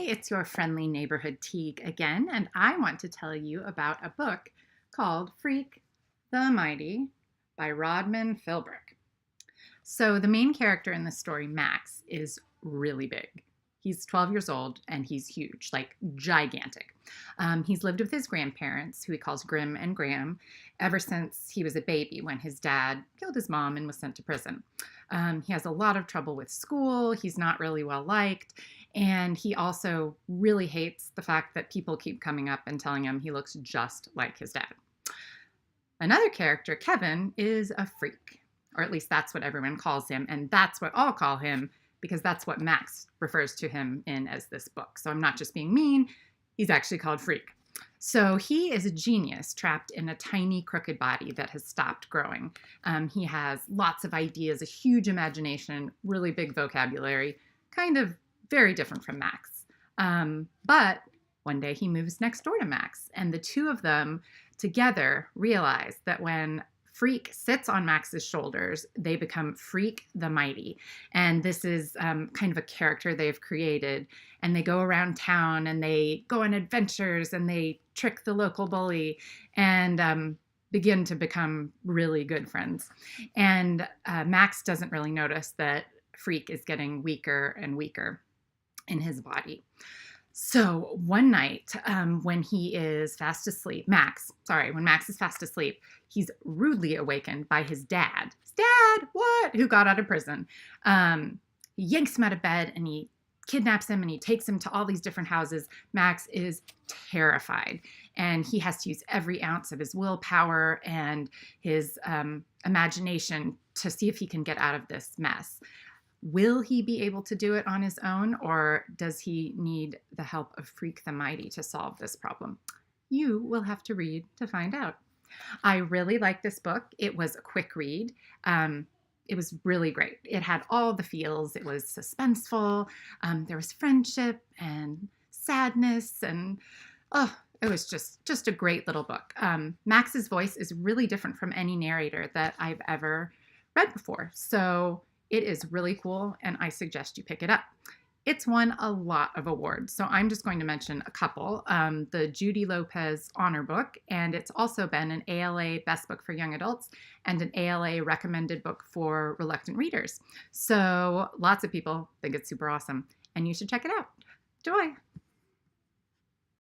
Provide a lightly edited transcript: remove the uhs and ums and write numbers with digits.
it's your friendly neighborhood Teague again, and I want to tell you about a book called Freak the Mighty by Rodman Philbrick. So, the main character in the story, Max, is really big. He's 12 years old and he's huge, like gigantic. He's lived with his grandparents, who he calls Grim and Graham, ever since he was a baby when his dad killed his mom and was sent to prison. He has a lot of trouble with school. He's not really well liked. And he also really hates the fact that people keep coming up and telling him he looks just like his dad. Another character, Kevin, is a freak, or at least that's what everyone calls him. And that's what I'll call him because that's what Max refers to him in as this book. So I'm not just being mean, he's actually called Freak. So he is a genius trapped in a tiny crooked body that has stopped growing. He has lots of ideas, a huge imagination, really big vocabulary, kind of very different from Max. But one day he moves next door to Max, and the two of them together realize that when Freak sits on Max's shoulders, they become Freak the Mighty. And this is kind of a character they've created. And they go around town and they go on adventures and they trick the local bully and begin to become really good friends. And Max doesn't really notice that Freak is getting weaker and weaker in his body. So one night, when he is fast asleep, when Max is fast asleep, he's rudely awakened by his dad. His dad, what? Who got out of prison. He yanks him out of bed and he kidnaps him and he takes him to all these different houses. Max is terrified and he has to use every ounce of his willpower and his imagination to see if he can get out of this mess. Will he be able to do it on his own, or does he need the help of Freak the Mighty to solve this problem? You will have to read to find out. I really liked this book. It was a quick read. It was really great. It had all the feels. It was suspenseful. There was friendship and sadness, and it was just a great little book. Max's voice is really different from any narrator that I've ever read before. So it is really cool, and I suggest you pick it up. It's won a lot of awards, so I'm just going to mention a couple. The Judy Lopez Honor Book, and it's also been an ALA Best Book for Young Adults and an ALA Recommended Book for Reluctant Readers. So lots of people think it's super awesome, and you should check it out. Joy!